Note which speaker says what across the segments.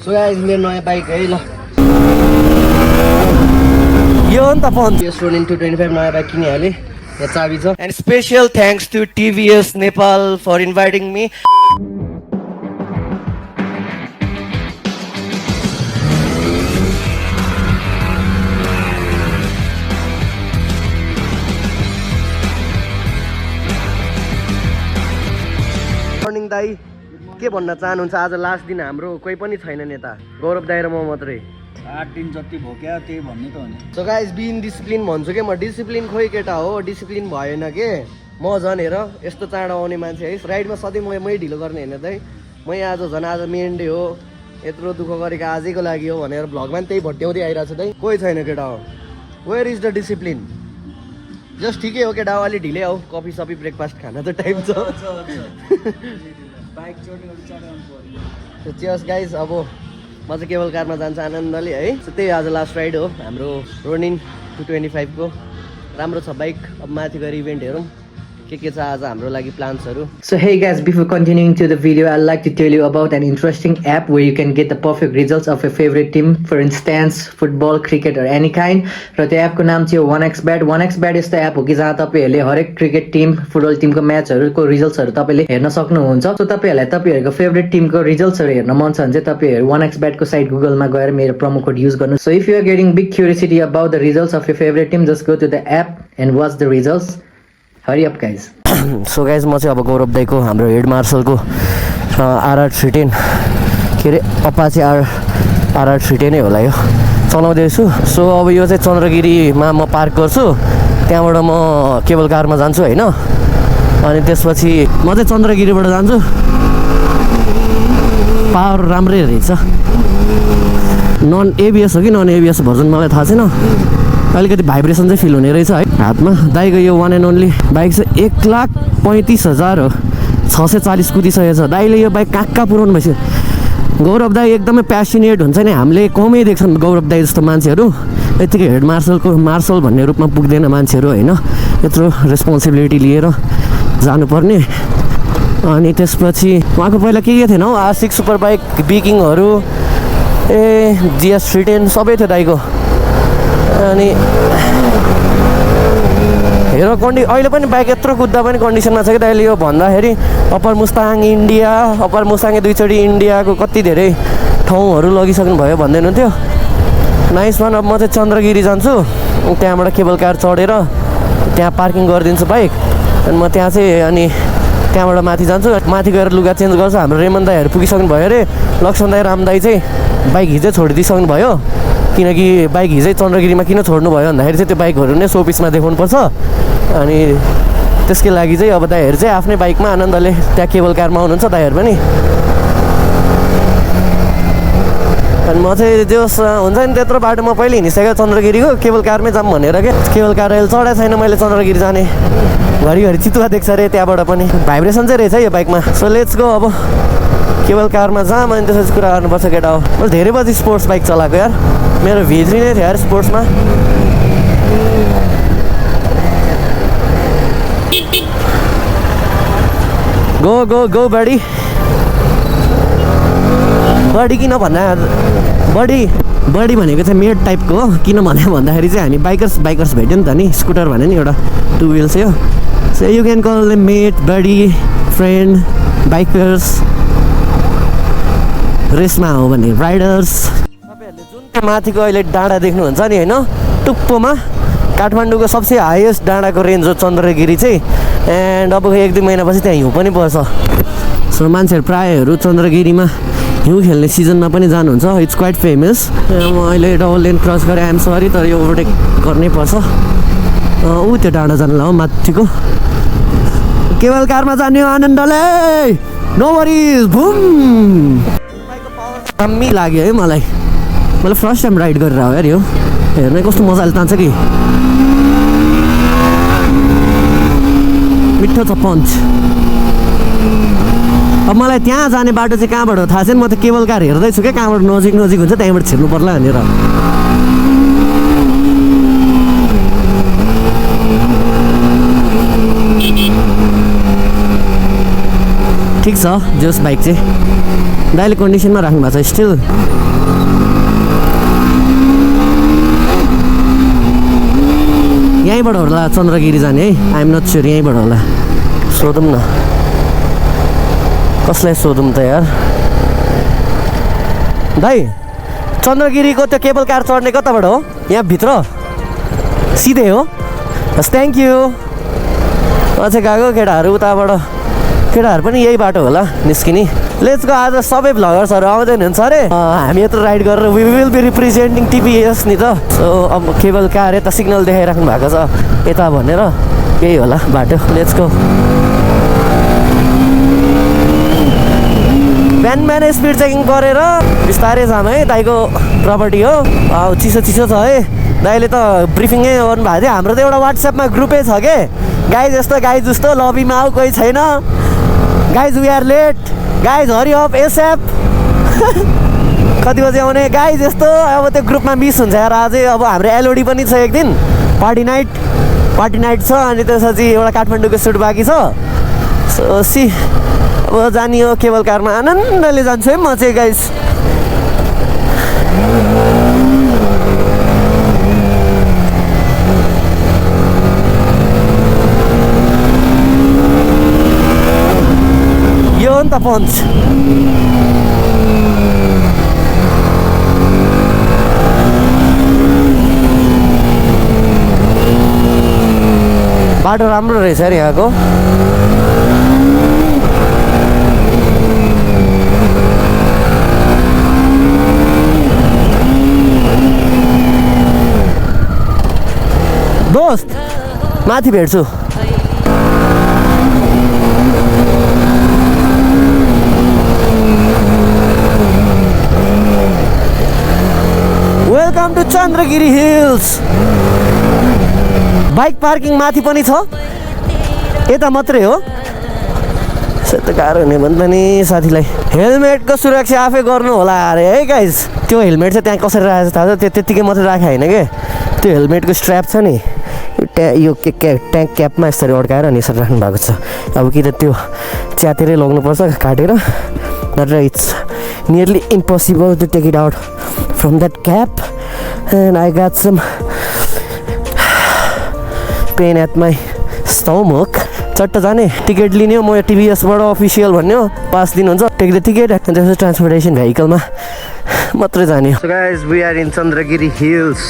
Speaker 1: So guys, मेरो नयाँ bike है ल यो हो नि त फोन यस Ronin 225 नयाँ बाइक किनिहालेँ यहाँ चाबी छ and special thanks to TVS Nepal for inviting me morning दाई के भन्न चाहनुहुन्छ आज लास्ट दिन हाम्रो कोही पनि छैन नेता गौरव दाइ र म मात्रै
Speaker 2: 8 दिन जति भोक्या त्यही भन्ने त हो नि
Speaker 1: सो गाइस बिन डिसिप्लिन भन्छु के म डिसिप्लिन खोइ केटा हो डिसिप्लिन भएन के म झन् हेर यस्तो चाँडो आउने मान्छे है राइडमा सधैँ मै ढिलो गर्ने होइन दाइ मै आज झन् आज मेन डे हो यत्रो दुःख गरेको आजैको लागि हो भनेर भ्लगमा त्यही भट्ट्याउँदै आइरहेको छ दाइ कोही छैन केटा हो where is the discipline just ठिकै हो केटा हो अलि ढिलै आऊ कफी सफी ब्रेकफास्ट खाना त टाइम छ
Speaker 2: बाइक चढ्नु
Speaker 1: चियर्स गाइस अब म चाहिँ केबल कारमा जान्छ आनन्दले है त्यही आज लास्ट राइड हो हाम्रो Ronin 225 को राम्रो छ बाइक अब माथि गएर इभेन्ट हेरौँ के छ आज हाम्रो लागि प्लान्सहरू
Speaker 3: So hey guys, before continuing to the video, I'd like to tell you about an interesting app where you can get the perfect results of your favorite team, for instance, football, cricket or any kind. र त्यो एपको नाम चाहिँ 1xbet. 1xbet यस्तो app हो कि जहाँ तपाईहरुले हरेक क्रिकेट टिम, फुटबल टिमको म्याचहरुको रिजल्ट्सहरु तपाईले हेर्न सक्नुहुन्छ. सो तपाईहरुलाई तपाईहरुको फेभरेट टिमको रिजल्ट्सहरु हेर्न मन छ भने चाहिँ तपाईहरु 1xbet को साइट गुगलमा गएर मेरो प्रोमो कोड युज गर्नु. So if you are getting big curiosity about the results of your favorite team, just go to the app and watch the results. Hurry up guys.
Speaker 1: So guys म चाहिँ अब गौरव दाइको हाम्रो head मार्सलको RR310 के अरे Apache RR310 नै होला यो चलाउँदैछु. सो अब यो चाहिँ चन्द्रगिरीमा म पार्क गर्छु त्यहाँबाट म केबल कारमा जान्छु होइन अनि त्यसपछि म चाहिँ चन्द्रगिरीबाट जान्छु. पावर राम्रै रहेछ नन ABS हो कि नन ABS भर्जन मलाई थाहा छैन अलिकति भाइब्रेसन चाहिँ फिल हुने रहेछ है हातमा. दाइको यो वान एन्ड ओन्ली बाइक चाहिँ 1,35,000 हो 640 कुदिसकेको छ. दाइले यो बाइक कहाँ पुऱ्याउनु भइसक्यो. गौरव दाइ एकदमै प्यासनेट हुन्छ नि हामीले कमै देख्छन् गौरव दाइ जस्तो मान्छेहरू यतिकै हेड मार्सल भन्ने रूपमा पुग्दैन मान्छेहरू होइन यत्रो रेस्पोन्सिबिलिटी लिएर जानुपर्ने. अनि त्यसपछि उहाँको पहिला के थिएन हौ R6 सुपर बाइक बिकिङहरू GS310 सबै थियो दाइको. अनि हेर अहिले पनि बाइक यत्रो कुद्दा पनि कन्डिसनमा छ कि दाइले यो भन्दाखेरि अप्पर मुस्ताङ इन्डिया अप्पर मुस्ताङे दुईचोटि इन्डियाको कति धेरै ठाउँहरू लगिसक्नु भयो भन्दै हुनुहुन्थ्यो. Nice one. अब म चाहिँ चन्द्रगिरी जान्छु त्यहाँबाट केबल कार चढेर त्यहाँ पार्किङ गरिदिन्छु बाइक अनि म त्यहाँ चाहिँ अनि त्यहाँबाट माथि जान्छु. माथि गएर लुगा चेन्ज गर्छु. हाम्रो रेमन दाईहरू पुगिसक्नु भयो अरे लक्ष्मण दाई राम दाई चाहिँ बाइक हिजै छोडिदिइसक्नु भयो किनकि बाइक हिजै चन्द्रगिरीमा किन छोड्नु भयो भन्दाखेरि चाहिँ त्यो बाइकहरू नै सोपिसमा देखाउनुपर्छ अनि त्यसकै लागि चाहिँ अब दाइहरू चाहिँ आफ्नै बाइकमा आनन्दले त्यहाँ केबल कारमा आउनुहुन्छ दाइहरू पनि. अनि म चाहिँ जोस् हुन्छ नि त्यत्रो बाटो म पहिले हिँडिसकेको चन्द्रगिरीको केबल कारमै जाऊँ भनेर के केबल कार अहिले चढाएको छैन मैले चन्द्रगिरी जाने घरिघरि चितुवा देख्छ अरे त्यहाँबाट पनि भाइब्रेसन चाहिँ रहेछ है यो बाइकमा. सो लेट्स गो अब केबल कारमा जाम अनि त्यसपछि कुरा गर्नुपर्छ केटा हो. मैले धेरै बजी स्पोर्ट्स बाइक चलाएको यार मेरो भित्री नै थियो यार स्पोर्ट्समा. Go go go buddy buddy किन भन्दा बडी भनेको चाहिँ मेड टाइपको हो किन भन्दाखेरि चाहिँ हामी बाइकर्स भेट्यो नि त नि स्कुटर भने नि एउटा 2 व्हिल्स हो. So you can call them made buddy friend bikers रेसमा हो भने राइडर्स. तपाईँहरूले जुन माथिको अहिले डाँडा देख्नुहुन्छ नि होइन टुप्पोमा काठमाडौँको सबसे हाइएस्ट डाँडाको रेन्ज हो चन्द्रगिरी चाहिँ एन्ड अब 1-2 महिनापछि त्यहाँ हिउँ पनि पर्छ. सो मान्छेहरू प्रायःहरू चन्द्रगिरीमा हिउँ खेल्ने सिजनमा पनि जानुहुन्छ. It's quite famous. म अहिले डबल लेन क्रस गरेँ आइएम सरी तर यो ओभरटेक गर्नै पर्छ. ऊ त्यो डाँडा जानुलाई हो माथिको केबल कारमा जाने आनन्दले नो वरिज भुम. दामी लाग्यो है मलाई फर्स्ट टाइम राइड गरेर हो यार यो हेर्न कस्तो मजाले तान्छ कि मिठो छ पञ्च. अब मलाई त्यहाँ जाने बाटो चाहिँ कहाँबाट हो थाहा छैन म त केबल कार हेर्दैछु क्या कहाँबाट नजिक हुन्छ त्यहाँबाट छिर्नु पर्ला भनेर. ठिक छ जोस बाइक चाहिँ दाइले कन्डिसनमा राख्नु भएको छ स्टिल यहीँबाट होला चन्द्रगिरी जाने है आइएम नट स्योर यहीँबाट होला सोधौँ न कसलाई सोधौँ त यार दाइ चन्द्रगिरीको त्यो केबल कार चढ्ने कताबाट हो यहाँ भित्र सिधै हो हस् थ्याङ्क यू अझै गएको केटाहरू उताबाट केटाहरू पनि यही बाटो होला निस्किने लेट्स गो आज सबै भ्लगर्सहरू आउँदैन हुन्छ अरे हामी यत्रो राइड गरेर we will be representing TPS नि त सो अब केबल कार यता सिग्नल देखाइराख्नु भएको छ यता भनेर यही होला बाटो लेट्स गो बिहान स्पिड चेकिङ गरेर बिस्तारै जाम है दाइको प्रपर्टी हो चिसो चिसो छ है दाइले त ब्रिफिङै गर्नु भएको थियो हाम्रो त एउटा वाट्सएपमा ग्रुपै छ के गाइज यस्तो गाइज जस्तो लबीमा आऊ कोही छैन guys we are late guys hurry up ASAP कति बजी आउने गाइज यस्तो अब त्यो ग्रुपमा मिस हुन्छ यार अझै अब हाम्रो एलओडी पनि छ एक दिन पार्टी नाइट छ अनि त्यसपछि एउटा काठमाडौँको सुट बाँकी छ सो सी अब जाने हो केबल कारमा आनन्दले जान्छु है म चाहिँ गाइज यो हो नि त पञ्च बाटो राम्रो रहेछ अरे यहाँको दोस्त माथि भेट्छु welcome to Chandragiri hills bike parking माथि पनि छ यता मात्रै हो यस्तो गाह्रो हुने भन्दा नि साथीलाई हेलमेटको सुरक्षा आफै गर्नु होला अरे है गाइज त्यो हेलमेट चाहिँ त्यहाँ कसरी राखेको छ थाहा छ त्यो त्यत्तिकै मात्रै राखे होइन क्या त्यो हेलमेटको स्ट्र्याप छ नि यो ट्याङ्क क्यापमा यसरी अड्काएर अनि यसरी राख्नु भएको छ अब कि त त्यो च्यातेरै लग्नुपर्छ काटेर तर it's nearly impossible to take it out from that cap and I got some pain at my stomach चट्ट जाने टिकट लिने हो म यो टिभीएसबाट अफिसियल भन्ने हो पास दिनुहुन्छ टेक द टिकट अनि त्यसपछि ट्रान्सपोर्टेसन भेहिकलमा मात्रै जाने हो guys we are in Chandragiri hills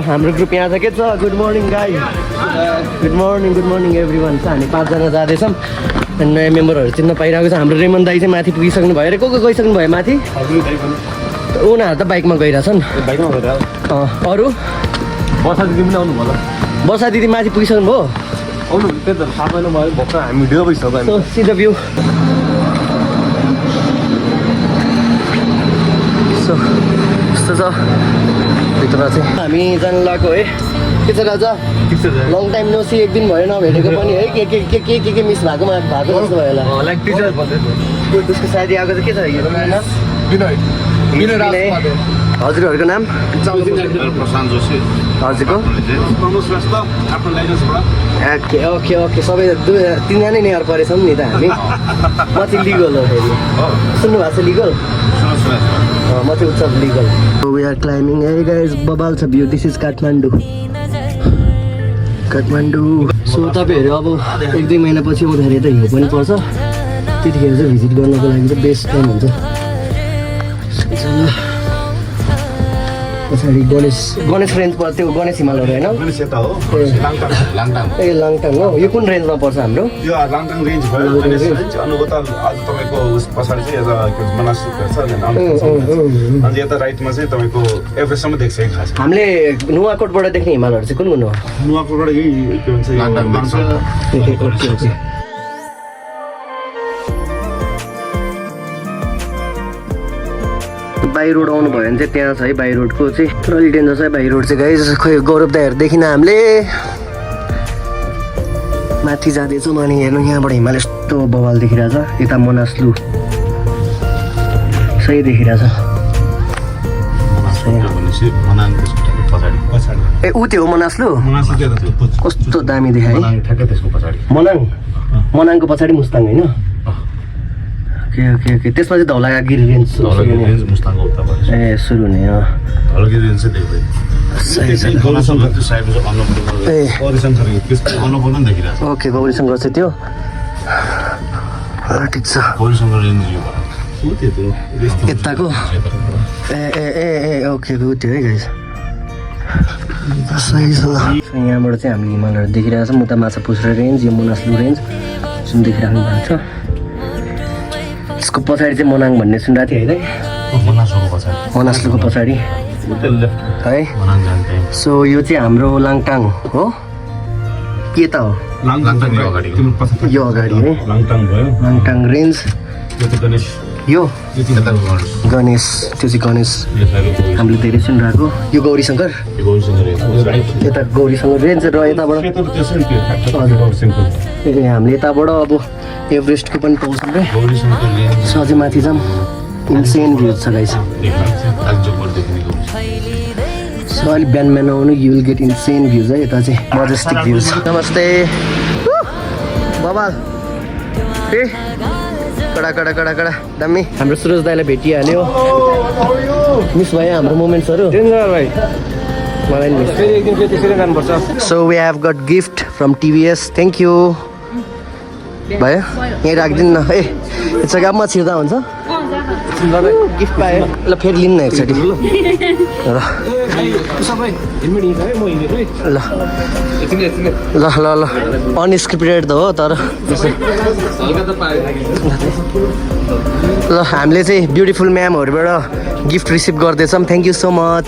Speaker 1: हाम्रो ग्रुप यहाँ छ के छ good morning guys good morning every one हामी 5 जना जाँदैछौँ अनि नयाँ मेम्बरहरू चिन्न पाइरहेको छ हाम्रो रेमन दाई चाहिँ माथि पुगिसक्नु भयो अरे को गइसक्नु भयो माथि उनीहरू त बाइकमा गइरहेछन् अरू
Speaker 4: वर्षा दिदी पनि आउनु भयो
Speaker 1: वर्षा दिदी माथि पुगिसक्नु भयो
Speaker 4: आउनु त्यही त थाहा भएन भयो भर्खर हामी ढिलो भइसक्यो
Speaker 1: सिधा भ्यू यस्तो छ भित्र चाहिँ हामी जानु लाग्यो है के छ राजा लङ टाइम नसी एक दिन भयो नभेटेको पनि है के मिस भएको जस्तो भयो होला त्यसको साथी आएको चाहिँ के छ हजुरहरूको नाम
Speaker 4: प्रशान्त जोशी
Speaker 1: हजुरको ओके ओके ओके सबै 3 जना नै परेछौँ नि त हामी माथि लिगल हो फेरि सुन्नु भएको छ लिगल माथि उत्सव लिगल वी आर क्लाइम्बिङ है गाइस बबाल छ view this is Kathmandu so तपाईँहरू अब 1-2 महिनापछि आउँदाखेरि त हिउँ पनि पर्छ त्यतिखेर चाहिँ भिजिट गर्नको लागि चाहिँ बेस्ट टाइम हुन्छ पछाडि गणेश रेन्ज पर्छ त्यो गणेश हिमालहरू होइन ए लाङटाङ हो यो कुन रेन्जमा पर्छ हाम्रो
Speaker 4: यो लाङटाङ रेन्ज भयो अनि उता आज तपाईँको पछाडि चाहिँ यता मनासुक छ अनि यता राइटमा चाहिँ तपाईँको एभरेस्टसम्म देख्छ है खास
Speaker 1: हामीले नुवाकोटबाट देख्ने हिमालहरू चाहिँ कुन कुन हो
Speaker 4: नुवाकोटबाट यही के भन्छ लाङटाङ
Speaker 1: बाई रोड आउनु भयो भने चाहिँ त्यहाँ छ है बाई रोडको चाहिँ अलि डेन्जर छ है बाई रोड चाहिँ गाइस खोइ गौरव दाइहरू देखिन हामीले माथि जाँदैछौँ अनि हेर्नु यहाँबाट हिमाल यस्तो बवाल देखिरहेछ यता मनासलु सही देखिरहेछ ए ऊ त्यो हो मनासलु कस्तो दामी देखायो है मनाङको पछाडि मुस्ताङ होइन ओके ओके ओके त्यसमा चाहिँ धौलागिरी रेन्ज
Speaker 4: धौलागिरी रेन्ज मुस्ताङको उताबाट
Speaker 1: ए सुरु हुने अँ
Speaker 4: धौलागिरी रेन्ज चाहिँ देख्दैन
Speaker 1: सही छ
Speaker 4: गौरीशङ्कर त्यो साइडमा चाहिँ अन्नपूर्ण
Speaker 1: ए
Speaker 4: गौरीशङ्कर त्यसको अन्नपूर्ण पनि देखिरहेको छ
Speaker 1: ओके गौरीशङ्कर चाहिँ त्यो ठिक छ
Speaker 4: गौरीशङ्कर रेन्ज यो
Speaker 1: यताको ए ए ए ए ओके ऊ त्यो है गाइस सही छ ल यहाँबाट चाहिँ हामीले हिमालहरू देखिरहेको छौँ उता माछा पुछ्रे रेन्ज यो मनासलु रेन्ज जुन देखिराख्नु भएको छ यसको पछाडि चाहिँ मनाङ भन्ने सुनिरहेको थियो है मनासलुको पछाडि है सो यो चाहिँ हाम्रो लाङटाङ हो के त हो यो अगाडि है लाङटाङ रेन्ज यो गणेश त्यो चाहिँ गणेश हामीले धेरै सुनिरहेको यो गौरीशङ्कर यता गौरीशङ्कर रेन्ज र यताबाट ए हामीले यताबाट अब एभरेस्टको पनि पाउँछौँ रे सजै माथि जाऊँ इन्सेन भ्युज छ गाइस सो अलिक बिहान बिहान आउनु you will get insane views है यता चाहिँ मजेस्टिक भ्युज नमस्ते बबाल ए कडा कडा कडा कडा दामी हाम्रो सुरज दाइलाई भेटिहाल्यो मिस भयो हाम्रो मोमेन्ट्सहरू मलाई miss so we have got gift from TVS thank you भयो यहीँ राखिदिनु न ए जग्गामा छिर्दा हुन्छ गिफ्ट पायो ल फेरि लिनु न एकचोटि ल ल ल अनस्क्रिप्टेड त हो तर ल हामीले चाहिँ ब्युटिफुल म्यामहरूबाट गिफ्ट रिसिभ गर्दैछौँ thank you so much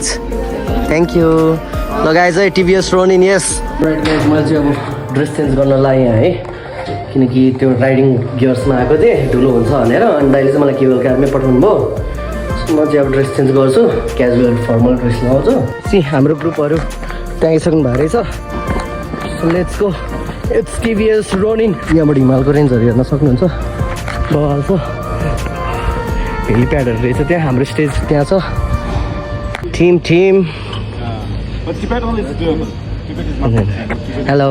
Speaker 1: thank you ल गाइज है टिभीएस रोनिन यस मैले चाहिँ अब ड्रेस चेन्ज गर्न लागेँ है किनकि त्यो राइडिङ गियर्समा आएको थिएँ धुलो हुन्छ भनेर अनि दाइले चाहिँ मलाई केबल कारमै पठाउनु भयो म चाहिँ अब ड्रेस चेन्ज गर्छु क्याजुअल फर्मल ड्रेस लगाउँछु सी हाम्रो ग्रुपहरू त्यहाँ आइसक्नु भएको रहेछ let's go it's TVS Ronin यहाँबाट हिमालको रेन्जहरू हेर्न सक्नुहुन्छ बवाल छ हेलिप्याडहरू रहेछ त्यहाँ हाम्रो स्टेज त्यहाँ छ टिम हेलो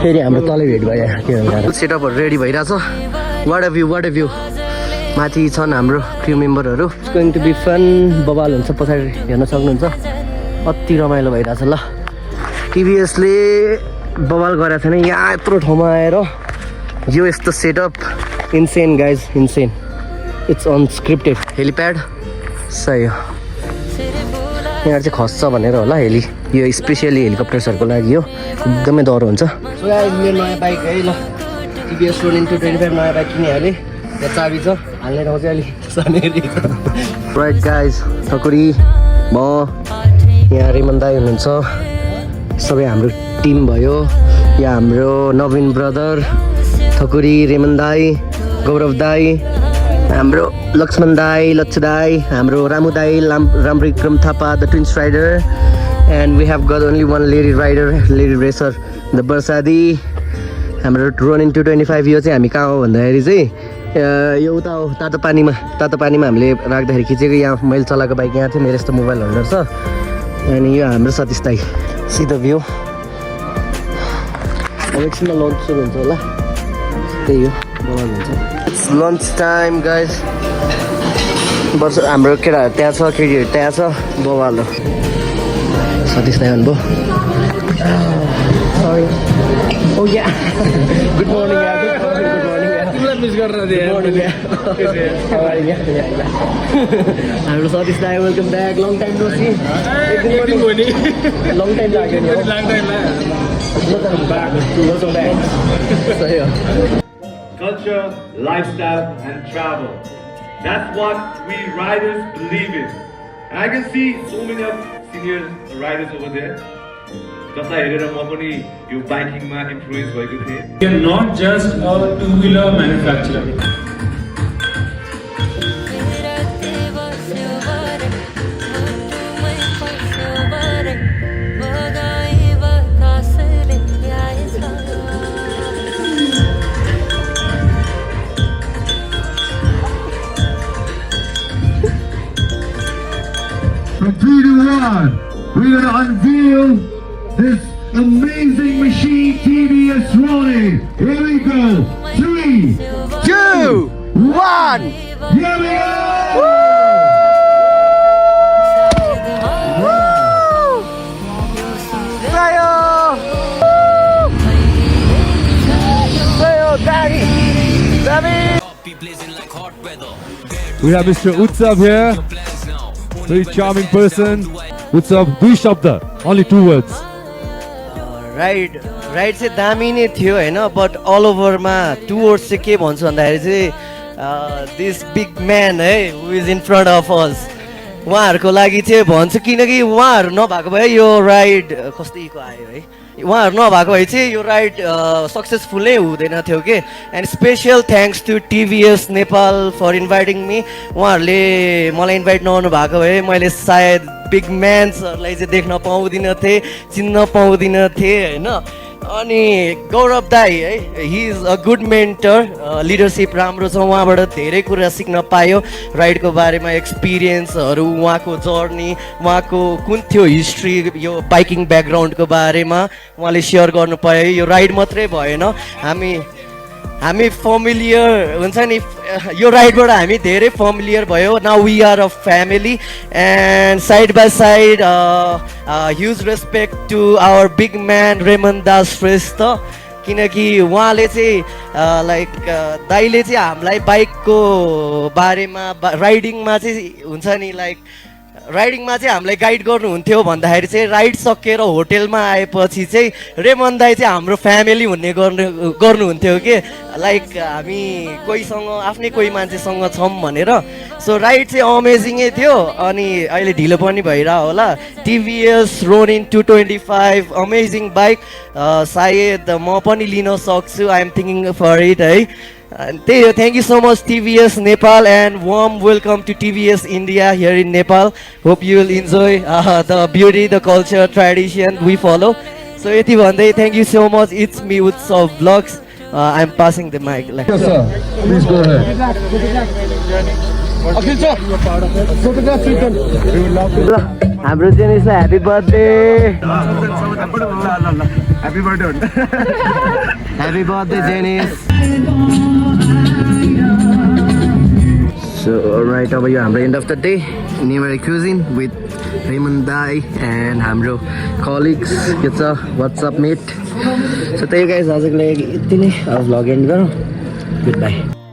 Speaker 1: फेरि हाम्रो तलै भेट भयो के भन्छ सेटअपहरू रेडी भइरहेछ वाट अ भ्यू माथि छन् हाम्रो क्रू मेम्बरहरू it's going to be fun बवाल हुन्छ पछाडि हेर्न सक्नुहुन्छ अति रमाइलो भइरहेछ ल टिभीएसले बवाल गरेको छैन यहाँ यत्रो ठाउँमा आएर यो यस्तो setup insane guys insane it's unscripted helipad सही हो यहाँ चाहिँ खस्छ भनेर होला हेली यो स्पेसियली हेलिकप्टर्सहरूको लागि हो एकदमै डर हुन्छ सो गाइज मेरो नयाँ बाइक है ल टिभीएस रोनिन 225 नयाँ बाइक किनिहालेँ यहाँ चाबी छ हाल्ने ठाउँ चाहिँ अलिक सानेरी राइट गाइज ठकुरी म यहाँ रेमन दाई हुनुहुन्छ सबै हाम्रो टिम भयो यहाँ हाम्रो नवीन ब्रदर ठकुरी रेमन दाई गौरव दाई हाम्रो लक्ष्मण दाई लच्छु दाई हाम्रो रामु दाई Ramvikram Thapa the twins rider and we have got only one lady rider lady racer the बर्सादी हाम्रो रोनिन 225 यो चाहिँ हामी कहाँ हो भन्दाखेरि चाहिँ यो उता हो तातो पानीमा हामीले राख्दाखेरि खिचेको यहाँ मैले चलाएको बाइक यहाँ थियो मेरो यस्तो मोबाइल होल्डर छ अनि यो हाम्रो सतीश दाई सिधो भ्यू अब एकछिनमा लन्च सुरु हुन्छ होला त्यही हो बवाल हुन्छ लन्च टाइम गाइज वर्ष हाम्रो केटाहरू त्यहाँ छ केटीहरू त्यहाँ छ बवाल हो सतीश दाई भन्नुभयो गुड मर्निङ हाम्रो सतीश दाई welcome back long time no see long time लाग्यो नि
Speaker 5: Culture, lifestyle, and travel. That's what we riders believe in. And I can see so many of senior riders over there. Just like here, I'm you biking man influence by good.
Speaker 6: We are not just a two-wheeler manufacturer.
Speaker 5: From 3 to 1, we're going to unveil this
Speaker 7: amazing machine TVS Ronin. Here we go. 3,
Speaker 1: 2, 1.
Speaker 7: here we go.
Speaker 8: We have Mr. Utsav here. Very charming person. Utsav, दुई शब्द. Only 2 words.
Speaker 1: Ride चाहिँ दामी नै थियो होइन but all ओभरमा 2 words चाहिँ के भन्छु भन्दाखेरि चाहिँ दिस बिग म्यान है who is in front of us उहाँहरूको लागि चाहिँ भन्छु किनकि उहाँहरू नभएको भए यो राइड कस्तो इको आयो है उहाँहरू नभएको भए चाहिँ यो राइड सक्सेसफुल नै हुँदैन थियो कि and special thanks to TVS Nepal for inviting me उहाँहरूले मलाई इन्भाइट नगर्नु भएको भए मैले सायद बिग म्यान्सहरूलाई चाहिँ देख्न पाउँदिनँ थिएँ चिन्न पाउँदिनँ थिएँ होइन अनि गौरव दाई है he is a good mentor leadership राम्रो छ उहाँबाट धेरै कुरा सिक्न पायो राइडको बारेमा एक्सपिरियन्सहरू उहाँको जर्नी उहाँको कुन थियो हिस्ट्री यो बाइकिङ ब्याकग्राउन्डको बारेमा उहाँले सेयर गर्नु पायो यो राइड मात्रै भएन हामी फेमिलियर हुन्छ नि यो राइडबाट हामी धेरै फेमिलियर भयो now we are a family and side by side huge respect to our big man Raman Das Shrestha किनकि उहाँले चाहिँ लाइक दाइले चाहिँ हामीलाई बाइकको बारेमा राइडिङमा चाहिँ हुन्छ नि लाइक राइडिङमा चाहिँ हामीलाई गाइड गर्नुहुन्थ्यो भन्दाखेरि चाहिँ राइड सकेर होटेलमा आएपछि चाहिँ रेमन दाई चाहिँ हाम्रो फ्यामिली भन्ने गर्नुहुन्थ्यो कि लाइक हामी कोहीसँग आफ्नै कोही मान्छेसँग छौँ भनेर सो राइड चाहिँ अमेजिङै थियो अनि अहिले ढिलो पनि भइरह होला टिभीएस रोनिन 225 अमेजिङ बाइक सायद म पनि लिन सक्छु I am thinking for it है त्यही हो thank you so much TVS Nepal and warm welcome to TVS India here in Nepal hope you will enjoy the beauty the culture tradition we follow so यति भन्दै thank you so much it's me Utsav blogs I am passing the mic
Speaker 8: Please go ahead.
Speaker 1: हाम्रो जेनिसलाई happy birthday
Speaker 8: Happy birthday.
Speaker 1: Happy birthday Jenis so right अब यो हाम्रो end of the day नेमरी cruising with Raman दाई and हाम्रो कलिग्स के छ वाट्सएप मेट सो त्यही गाइज आजको लागि यति नै अब भ्लग एन्ड गरौँ गुड बाई